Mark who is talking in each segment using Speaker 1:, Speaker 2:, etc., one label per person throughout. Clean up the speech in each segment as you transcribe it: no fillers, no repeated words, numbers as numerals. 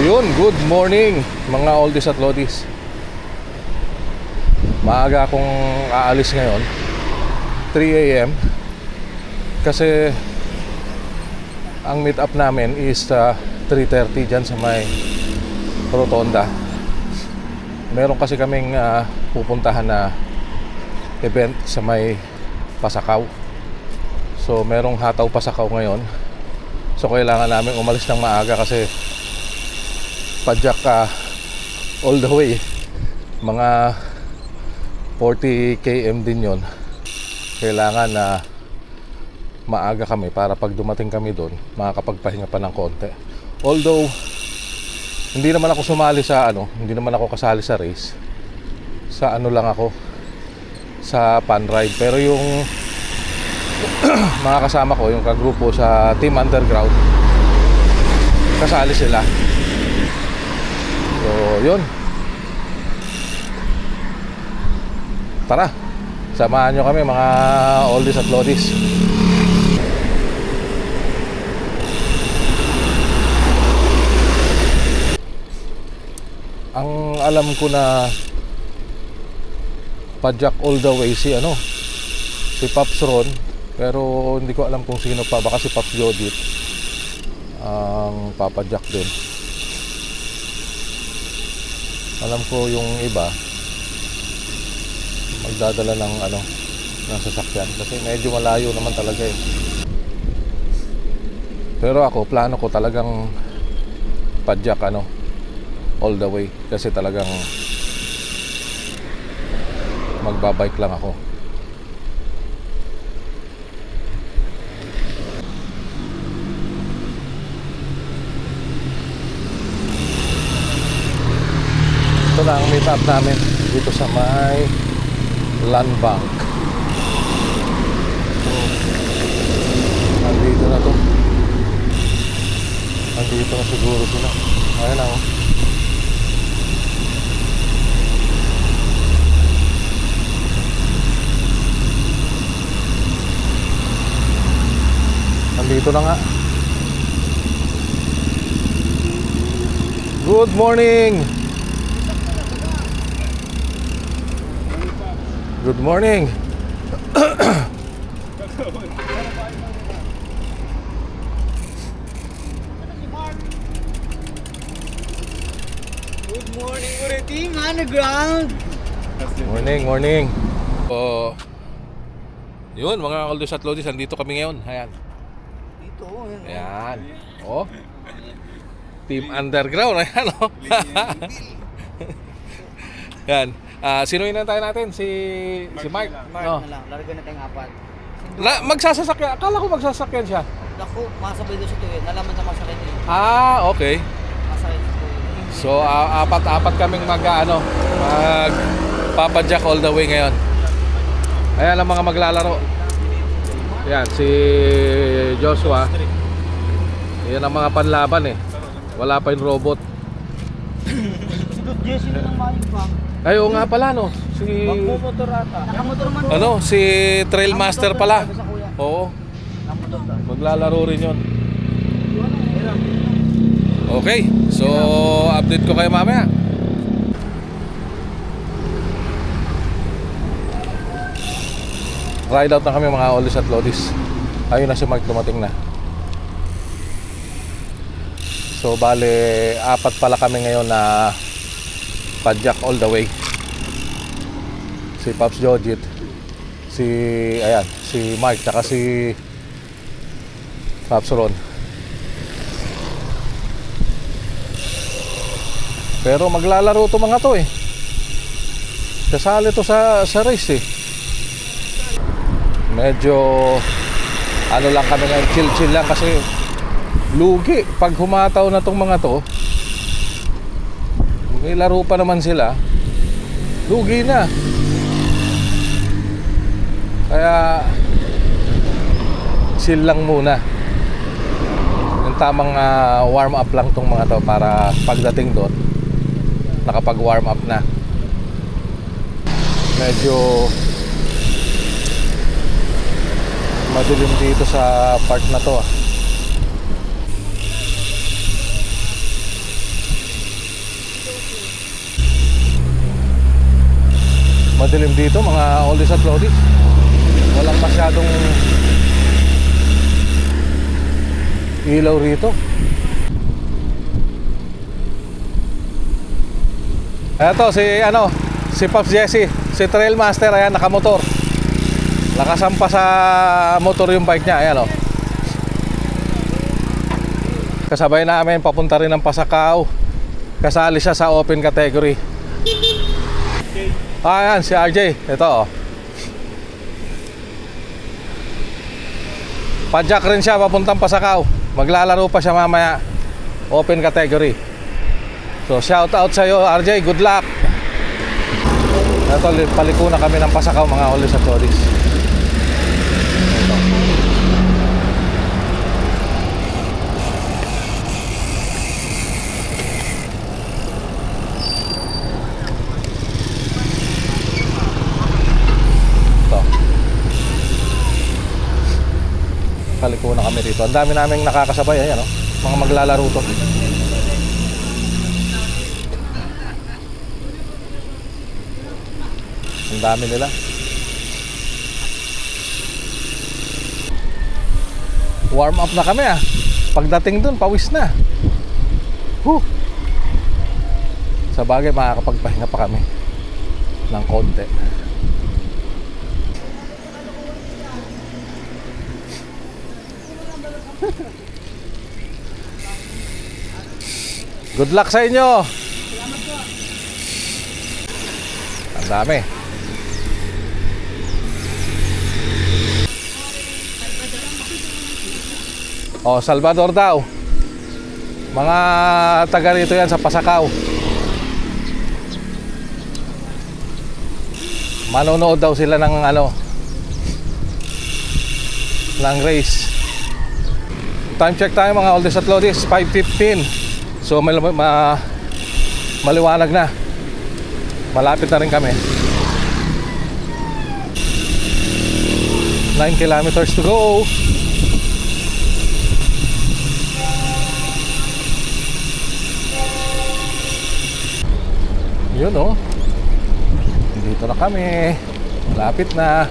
Speaker 1: yun, good morning mga oldies at lodies. Maaga akong aalis ngayon, 3 AM. Kasi ang meet up namin is 3:30 dyan sa may Rotonda. Meron kasi kaming pupuntahan na event sa may Pasakaw. So merong hataw Pasakaw ngayon. So kailangan namin umalis ng maaga kasi padyak all the way. Mga 40 km din yon. Kailangan na maaga kami para pag dumating kami doon makakapagpahinga pa ng konti. Although hindi naman ako sumali sa hindi naman ako kasali sa race. Sa lang ako, sa pan ride. Pero yung mga kasama ko, yung kagrupo sa Team Underground, kasali sila. So yun, tara, samahan nyo kami mga oldies at lodies. Ang alam ko na padyak all the way si Pops Ron, pero hindi ko alam kung sino pa. Baka si Pops Jodit ang papadyak din. Alam ko yung iba magdadala ng ng sasakyan kasi medyo malayo naman talaga eh. Pero ako, plano ko talagang padyak all the way kasi talagang magbabike lang ako. Ito na ang meet up namin dito sa may Land Bank. Nandito na to. Nandito na siguro sila. Ayan na Nandito na nga. Good morning. Good morning.
Speaker 2: Good morning, we're Team Underground.
Speaker 1: Morning. Yun mga oldies at lodies, nandito kami ngayon. Ayan.
Speaker 2: Dito,
Speaker 1: Ayan. Oh. Team Underground. Ayan Yan. Sino tayo natin? Si Mark.
Speaker 2: Mark
Speaker 1: Oh.
Speaker 2: na lang, larga na tayong apat.
Speaker 1: Magsasasakyan. Akala ko magsasakyan siya.
Speaker 2: Naku, masabay doon sa tuwid. Nalaman na masakit eh.
Speaker 1: Okay.
Speaker 2: Masakit sa tuwid.
Speaker 1: So, apat kaming magpapadyak all the way ngayon. Ayan ang mga maglalaro. Yan, si Joshua. Yan ang mga panlaban eh. Wala pa yung robot.
Speaker 2: Jesse na ng Magic Bank.
Speaker 1: Ay, oo nga pala Si
Speaker 2: Magmumotor ata. Nakamotor man.
Speaker 1: si Trailmaster pala. Oo.
Speaker 2: Nakamotor ka.
Speaker 1: Maglalaro rin yun. Okay, so update ko kayo mamaya. Ride out na kami mga oldies at lodies. Ayun na si Mark, dumating na. So bale, apat pala kami ngayon na padyak all the way. Si Pops Jojit, si Mike, tsaka si Pops Ron. Pero maglalaro to mga to eh. Kasali to sa race eh. Medyo lang kami ngayon, chill lang kasi lugi pag humataw na tong mga to. May laro pa naman sila, lugi na. Kaya chill lang muna. Yung tamang warm up lang tong mga to para pagdating doon nakapag warm up na. Medyo madilim dito sa part na to Madilim dito mga oldies at lodies. Walang masyadong ilaw rito. Eto si Pops Jesse, si Trail Master, ayan, nakamotor. Nakasampa sa motor yung bike niya, ayan, oh. Kasabay namin papunta rin ng Pasakaw. Kasali siya sa open category. Ayan, si RJ, ito, oh. Padjak rin siya papuntang Pasakaw. Maglalaro pa siya mamaya, open category. So shout out sa iyo RJ, good luck. Ito, paliko na kami ng Pasakaw mga oldies at lodies. Ito. Paliko na kami dito. Ang dami naming nakakasabay, ayan, oh. Mga maglalaro to. Ang dami nila. Warm up na kami, ah. Pagdating dun, pawis na. Sa bagay, makakapagpahinga pa kami ng konti. Good luck sa inyo. Ang dami. Oh, Salvador daw. Mga taga rito yan sa Pasakaw. Manonood daw sila ng ng race. Time check tayo mga oldies at lodies, 5:15. So maliwanag na. Malapit na rin kami. 9 kilometers to go. Yun, oh. Dito na kami. Malapit na.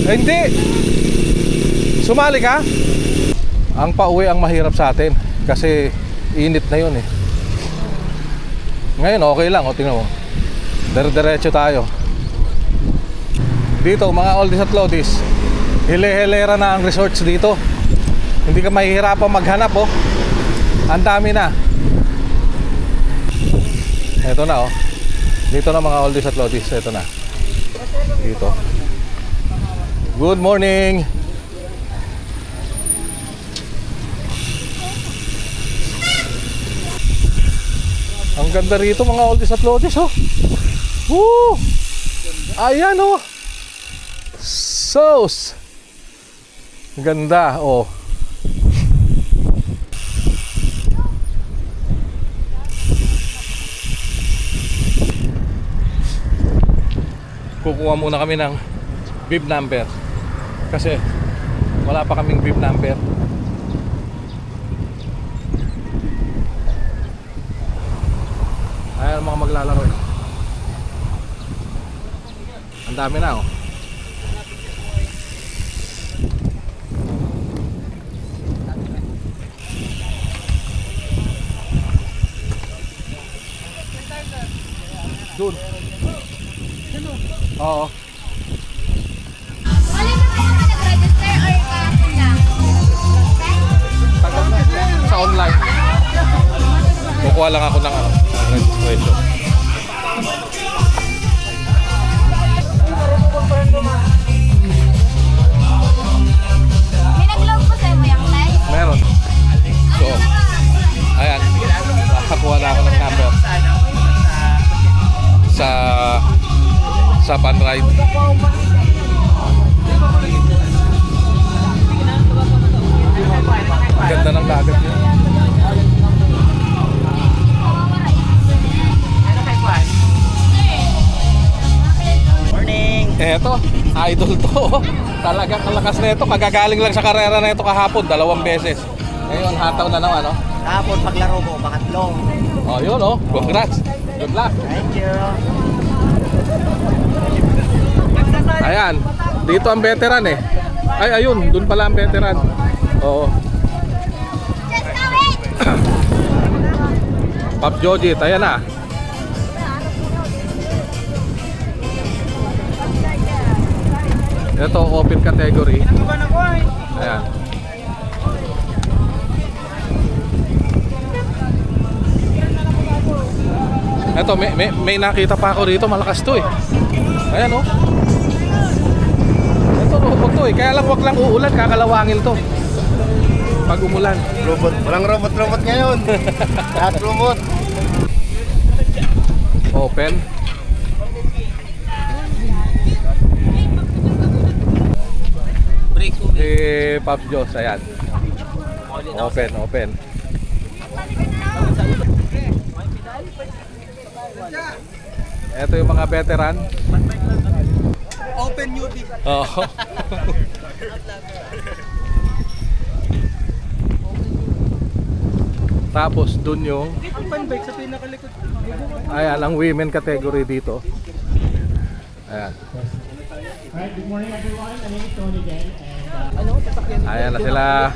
Speaker 1: Eh, hindi. Sumali ka? Ang pauwi ang mahirap sa atin kasi init na yun, eh. Ngayon okay lang, oh, tingnan mo. Diretso tayo. Dito mga oldies at lodies, hile-hilera na ang resorts dito. Hindi ka mahihirapan maghanap, oh. Ang dami na. Ito na, oh. Dito na mga oldies at lodies. Ito na. Dito. Good morning. Ang ganda rito mga oldies at lodies, oh. Woo! Ayan, oh. Sos. Ganda, oh. Kukuha muna kami ng bib number kasi wala pa kaming bib number. Ayan mga maglalaro, eh. Ang dami na, oh. Doon. Oo.
Speaker 3: Wala na kayo nag-register or kahapon lang?
Speaker 1: Tagal na. Sa online. Kukuha lang ako ng registration.
Speaker 3: May nag-log po sa'yo mo yung live?
Speaker 1: Meron. So, ayan. Nakakuha na ako ng number. Sa Panride. Ganda ng dagat niya.
Speaker 2: Morning!
Speaker 1: Eto, idol to. Talagang kalakas na ito. Kagagaling lang sa karera na ito kahapon, 2 beses. Ngayon, hataw na naman, no?
Speaker 2: Tapos paglaro ko, pangatlo.
Speaker 1: Oh, yun oh. Congrats. Good luck.
Speaker 2: Thank you.
Speaker 1: Ayan. Dito ang veteran eh. Ay, ayun. Doon pala ang veteran. Oo.
Speaker 3: Just go it!
Speaker 1: Pop Jojit. Ayan na. Ito, open category. Ayan. Ito, may nakita pa ako rito. Malakas to eh. Ayan oh. Ito, robot to eh. Kaya lang wag lang uulan. Kakalawangin to. Pag umulan.
Speaker 2: Robot. Walang robot-robot ngayon. Lahat robot.
Speaker 1: Open.
Speaker 2: Break ko.
Speaker 1: Si Pops Joss. Ayan. Open, open. Ito yung mga veteran.
Speaker 2: Open newbie.
Speaker 1: Oo. Tapos dun yung
Speaker 2: Open bike sa pinakalikod.
Speaker 1: ayan ang women category dito. Ayan.
Speaker 4: Alright, good morning everyone. My name is Tony again and
Speaker 1: Ayan na sila.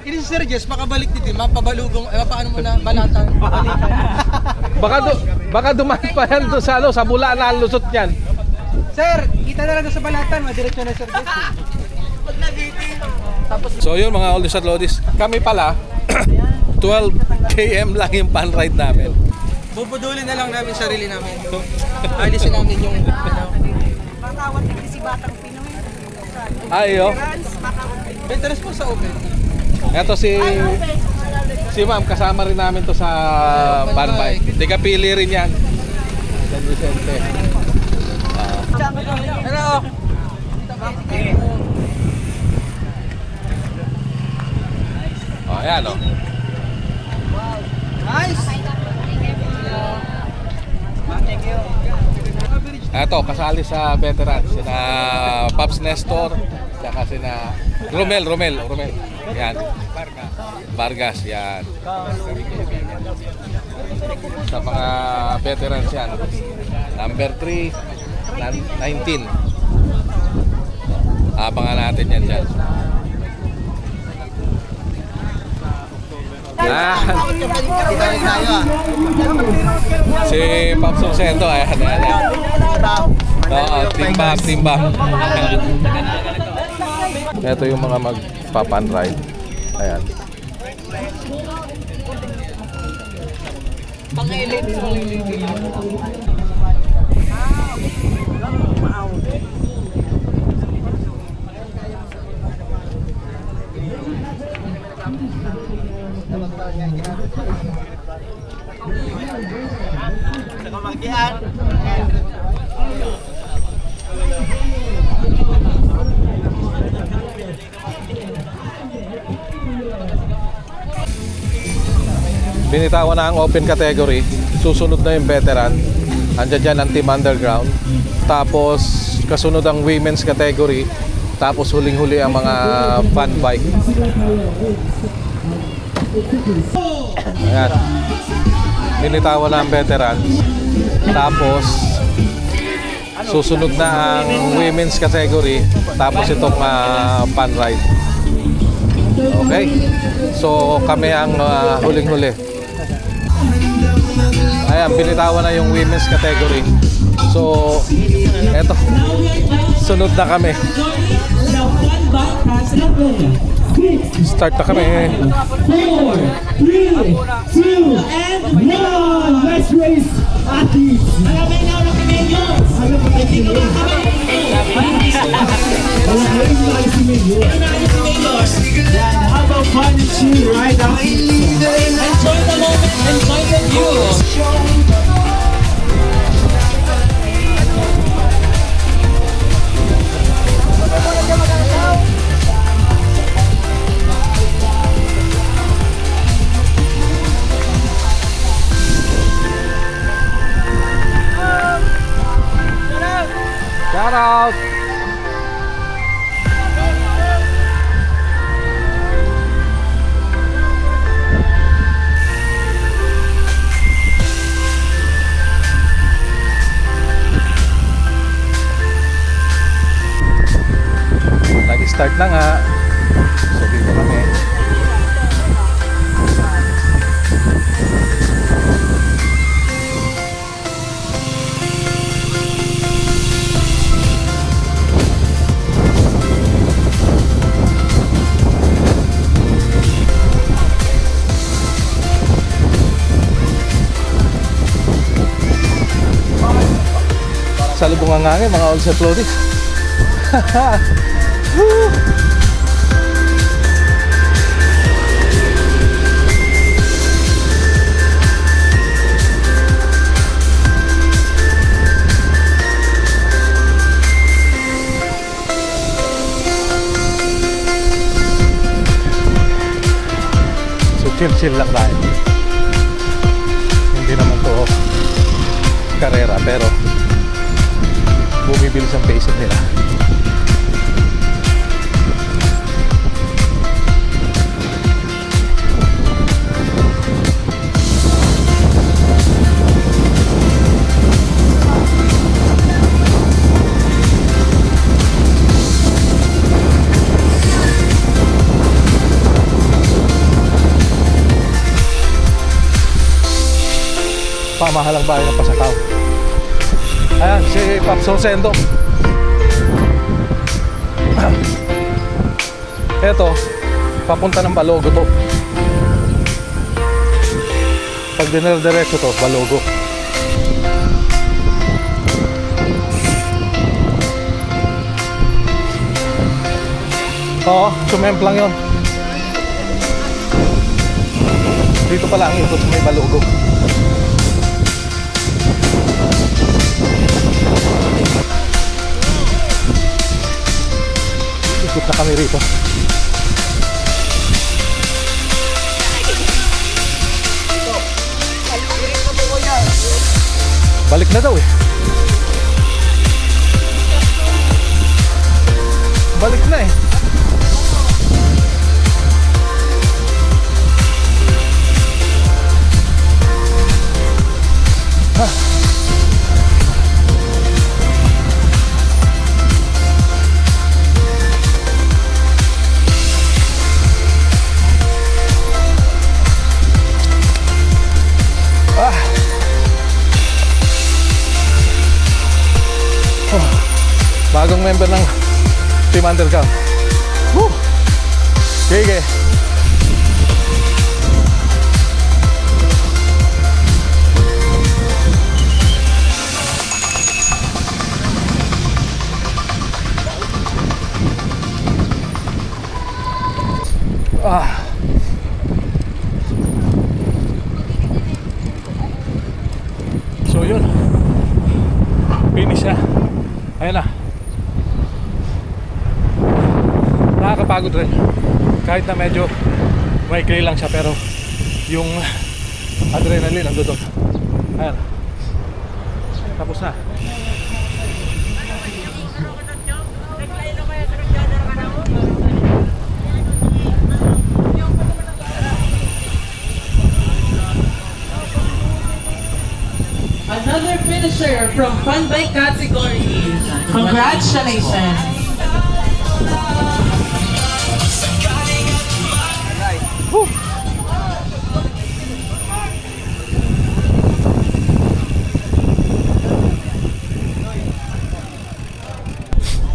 Speaker 2: Ini si Sir Jess, makabalik dito. Mapabalugong, paano mo na balatan?
Speaker 1: Baka dumaan pa yan doon sa, sa bula na ang lusot niyan.
Speaker 2: Sir, kita na lang doon sa balatan. Madiretso na Sir Jess. Pag nagitin. Tapos,
Speaker 1: So yun mga oldies at lodies. Kami pala 12 km lang yung pan ride namin.
Speaker 2: bubudulin na lang namin sarili namin. Alisin namin yung...
Speaker 5: Matawad na si Batang Pinoy.
Speaker 1: Ayo.
Speaker 2: Interest po sa open.
Speaker 1: Ito si ma'am, kasama rin namin to sa pan bike. Di pili rin yan. San Vicente.
Speaker 2: Hello!
Speaker 1: Oh, ayan oh.
Speaker 2: Nice! Thank you.
Speaker 1: Ito, kasali sa veterans. Sina Pops Nestor, saka sina Romel. Yan. Vargas, yan. Sa mga veterans yan. Number 3, 19. Abangan natin yan dyan. Si Pops Rosendo, ayan. Oo, timbang. Ito yung mga magpapan ride. Ayan. Binitawan na ang open category. Susunod na yung veteran. Andiyan dyan ang team underground. Tapos kasunod ang women's category. Tapos huling-huli ang mga fun bike. Ayan. Binitawan na ang veteran. Tapos susunod na ang women's category. Tapos itong fun ride. Okay? So kami ang huling-huli. Ayan, binitawan na yung women's category. So, eto. Sunod na kami. Start na kami.
Speaker 4: 4, 3, 2, and 1! Let's race athletes! How about fun and chill right now? Enjoy the moment, enjoy the view!
Speaker 1: Shout out! Start na nga. So dito kami. Salubong ang hangin mga all-set loading. Woo! So chill lang tayo. Hindi naman to karera pero bumibilis ang pace nila. Pamahalang bahay ng Pasakaw. Ayan, si Pops Rosendo. Eto, papunta ng Balogo to. Pag dinel-diretso to, Balogo. Oo, sumemplang yun. Dito pala ang ikot sa may Balogo. Ikot na kami rito. Balik na daw eh. Balik na eh. Bagong member ng Team Underground. Woo! Sige. So yun. Finish na. Ayan na. Nakakapagod rin kahit na medyo maikli lang siya pero yung adrenaline ando doon. Ayan, tapos na.
Speaker 6: Another finisher from fun bike category. Congratulations.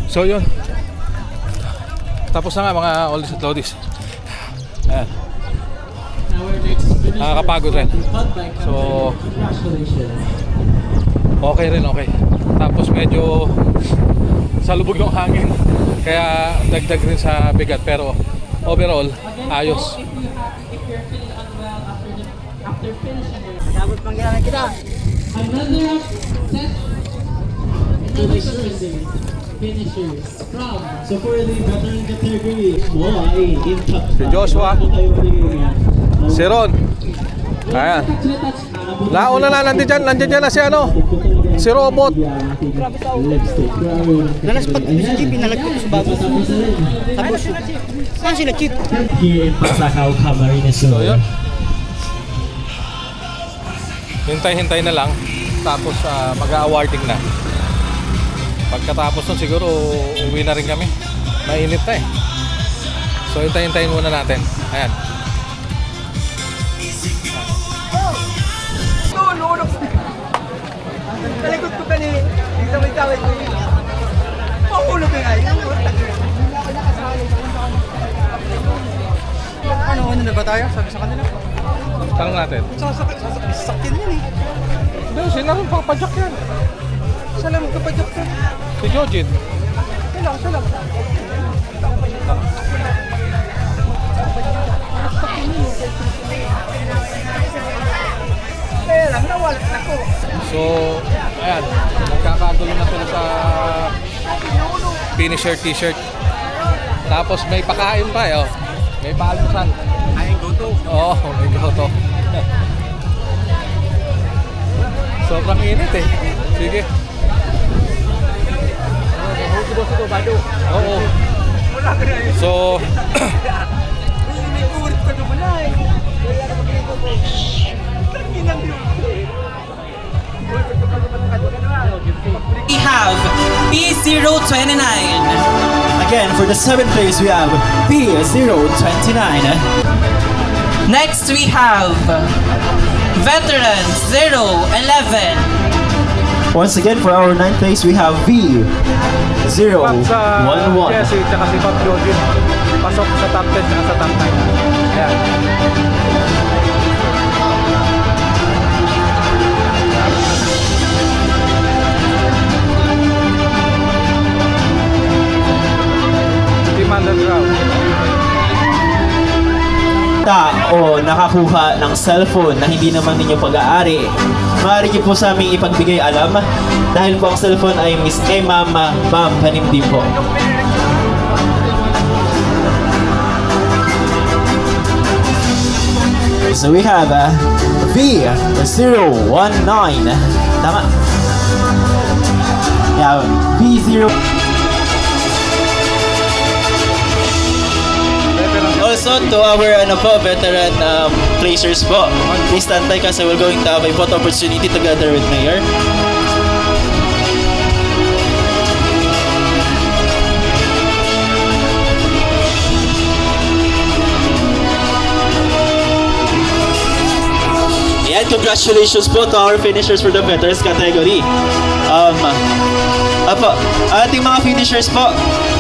Speaker 1: So yun. Tapos na nga mga oldies at lodies. Ayan. Nakakapagod rin. So okay rin, okay. Tapos medyo salubog yung hangin kaya dagdag rin sa bigat pero overall ayos.
Speaker 2: Sabot pangyaran kita.
Speaker 6: Another set finishers from.
Speaker 4: So for the veteran category, ay impact.
Speaker 1: Si Joshua, si Ron. Ayan. Nauna na, nandiyan dyan na si ano, si Robot.
Speaker 2: Nalaspat ko sa jeep, pinalagpit ko sa bago. Tapos, saan sila jeep?
Speaker 4: Here in Pasakaw, Camarines
Speaker 1: So
Speaker 4: Sur.
Speaker 1: yun. Hintay-hintay na lang. Tapos mag-awarding na. Pagkatapos nun siguro uwi na rin kami. Mainit na eh. So hintayin muna natin. Ayan.
Speaker 2: Tulog. Talikod ko kanina. Dito may tawid ko. Mahulog ka nga yun. Ano na ba tayo? Sabi sa kanila.
Speaker 1: Tanong natin.
Speaker 2: Sasakyan yan eh.
Speaker 1: Hindi, sila rin papadyak yan.
Speaker 2: Saan lang magkapadyak ka?
Speaker 1: Si Jojit.
Speaker 2: Siya lang. Kaya lang, nawalat na ko.
Speaker 1: So, ayan. Nagkakagulo na sila sa finisher t-shirt. Tapos may pakain pa eh. Oh. May paalmusan.
Speaker 2: Ay, go to.
Speaker 1: Oo, may goto. Sobrang init eh. Sige. Oo.
Speaker 2: Wala ka na yun.
Speaker 1: So,
Speaker 2: May kurit ka naman na eh. Wala ka mag-ito po. Kanginang yun.
Speaker 6: We have P029.
Speaker 4: Again, for the 7th place, we have P029.
Speaker 6: Next, we have Veterans 011.
Speaker 4: Once again, for our 9th place, we have V011.
Speaker 1: Jesse, tsaka si Bob Jojin. Pasok sa top 10 tsaka sa top 9. Ayan. Team Underground.
Speaker 4: O nakakuha ng cellphone na hindi naman ninyo pag-aari, maaari niyo po sa aming ipagbigay alam dahil po ang cellphone ay Miss Emma Ma'am Panimdim po. So we have V019. Tama. Yeah, V0. Also to our veteran placers po, please stand by kasi we're going to have a photo opportunity together with Mayor. And congratulations po to our finishers for the veterans category. Ating mga finishers po,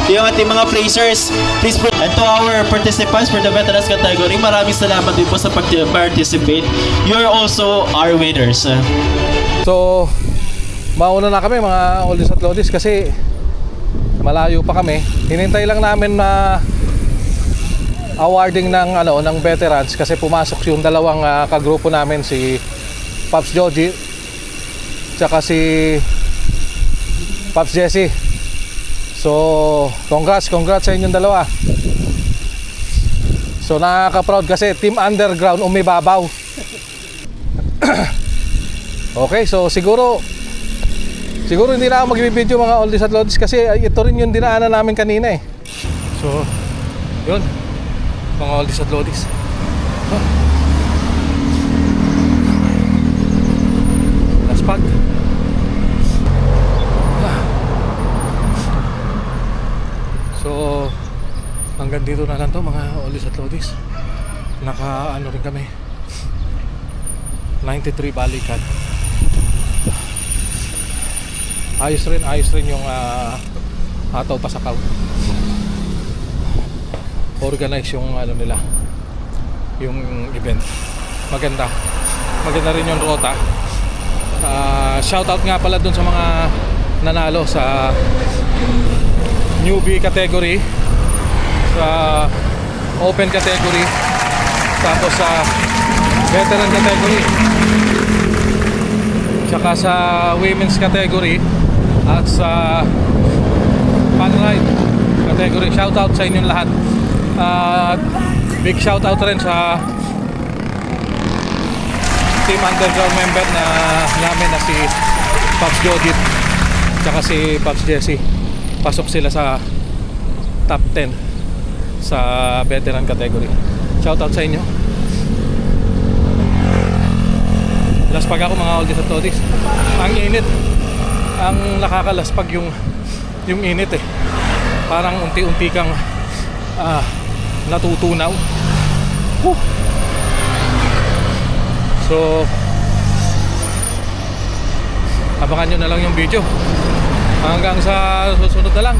Speaker 4: yung ating mga placers, please and to our participants for the veterans category, maraming salamat din po sa pag-participate. You're also our winners.
Speaker 1: So, mauna na kami mga oldies at lodies kasi malayo pa kami. Hinintay lang namin na awarding ng veterans kasi pumasok yung dalawang kagrupo namin, si Pops Joji tsaka si Pops Jesse. So, congrats sa inyong dalawa. So, nakaka-proud kasi Team Underground umibabaw. Okay, so siguro hindi na ako magbibideo mga oldies at lodies kasi ito rin yung dinaanan namin kanina eh. So, yun mga oldies at lodies. Last pag. So hanggang dito na lang to mga oldies at lodies. Naka rin kami 93 balikan. Ayos rin yung hataw pa sa count. Organize yung nila, yung event. Maganda rin yung rota. Shoutout nga pala dun sa mga nanalo sa newbie category, sa open category, tapos sa veteran category, tsaka sa women's category at sa fun ride category. Shoutout sa inyong lahat. Big shoutout rin sa Team Underground member namin na si Pops Jodit tsaka si Pops Jesse. Pasok sila sa top 10 sa veteran category. Shoutout sa inyo. Laspag ako mga oldies at lodies. Ang init. Ang nakakalaspag yung init eh. parang unti-unti kang natutunaw. Whew. So abangan nyo na lang yung video hanggang sa susunod na lang.